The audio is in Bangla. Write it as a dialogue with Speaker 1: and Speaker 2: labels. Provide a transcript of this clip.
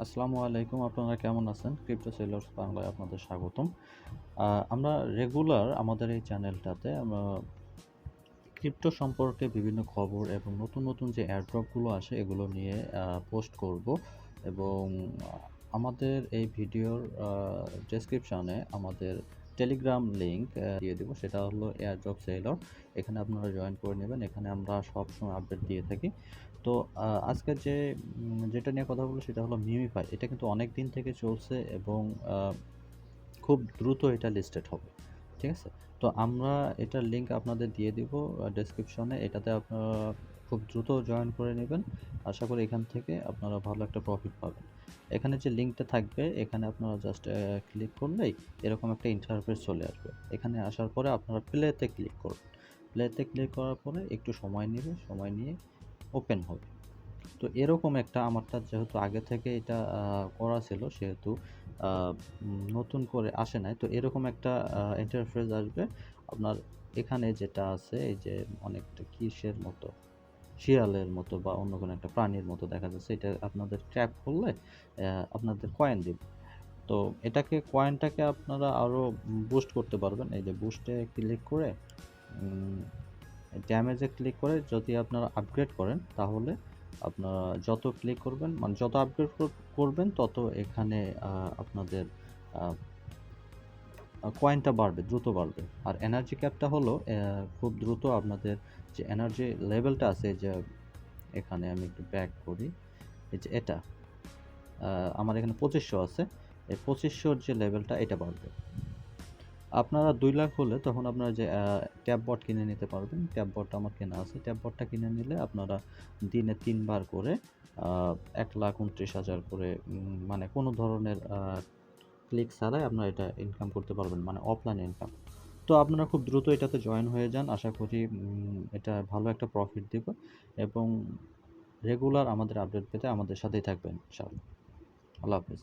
Speaker 1: আসসালামু আলাইকুম। আপনারা কেমন আছেন? ক্রিপ্টো সেলার্স বাংলায় আপনাদের স্বাগতম। আমরা রেগুলার আমাদের এই চ্যানেলটাতে আমরা ক্রিপ্টো সম্পর্কে বিভিন্ন খবর এবং নতুন যে এয়ারড্রপ গুলো আসে এগুলো নিয়ে পোস্ট করব এবং আমাদের এই ভিডিওর ডেসক্রিপশনে আমাদের টেলিগ্রাম লিংক দিয়ে দিব। সেটা হলো এয়ারড্রপ সেলর। এখানে আপনারা জয়েন করে নেবেন। এখানে আমরা সবসময় আপডেট দিয়ে থাকি। তো আজকে যেটা নিয়ে কথা বলবো সেটা হলো মিমিফাই। এটা কিন্তু অনেক দিন থেকে চলছে এবং খুব দ্রুত এটা লিস্টেড হবে। ঠিক আছে? তো আমরা এটার লিংক আপনাদের দিয়ে দিব ডেসক্রিপশনে। এটাতে আপনারা খুব দ্রুত জয়েন করে নেবেন। আশা করি এখান থেকে আপনারা ভালো একটা প্রফিট পাবেন। এখানে যে লিংকটা থাকবে এখানে আপনারা জাস্ট ক্লিক করলেই এরকম একটা ইন্টারফেস চলে আসবে। এখানে আসার পরে আপনারা প্লেতে ক্লিক করবেন। প্লেতে ক্লিক করার পরে একটু সময় নেবে, সময় নিয়ে ওপেন হবে। তো এরকম একটা আমারটা যেহেতু আগে থেকে এটা করা ছিল সেহেতু আ নতুন করে আসে নাই। তো এরকম একটা ইন্টারফেস আসবে। আপনার এখানে যেটা আছে এই যে অনেকটা কিসের মতো, শিয়ালের মতো বা অন্য কোনো একটা প্রাণীর মতো দেখা যাচ্ছে। এটা আপনাদের ট্র্যাপ করলে আপনাদের কয়েন দিবে। তো কয়েনটাকে আপনারা আরো বুস্ট করতে পারবেন। এই যে বুস্টে ক্লিক করে উম ড্যামেজে ক্লিক করে যদি আপনারা আপগ্রেড করেন তাহলে আপনারা যত ক্লিক করবেন মানে যত আপগ্রেড করবেন তত এখানে আপনাদের কয়েনটা বাড়বে, দ্রুত বাড়বে। আর এনার্জি ক্যাপটা হলো খুব দ্রুত আপনাদের যে এনার্জি লেভেলটা আছে যে এখানে আমি একটু ব্যাক করি। এই যে এটা আমার এখানে 2500 আছে। এই 2500 র যে লেভেলটা এটা বাড়বে। আপনারা 2 লাখ হলে তখন আপনারা যে ট্যাব বট কিনে নিতে পারবেন। ট্যাব বটটা আমার কেনা আছে। ট্যাব বটটা কিনে নিলে আপনারা দিনে ৩ বার করে ১,২৯,০০০ করে মানে কোনো ধরনের ক্লিক ছাড়াই আপনারা এটা ইনকাম করতে পারবেন। মানে অফলাইন ইনকাম। তো আপনারা খুব দ্রুত এটাতে জয়েন হয়ে যান। আশা করি এটা ভালো একটা প্রফিট দিবে এবং রেগুলার আমাদের আপডেট পেতে আমাদের সাথেই থাকবেন ইনশাআল্লাহ। আল্লাহ হাফেজ।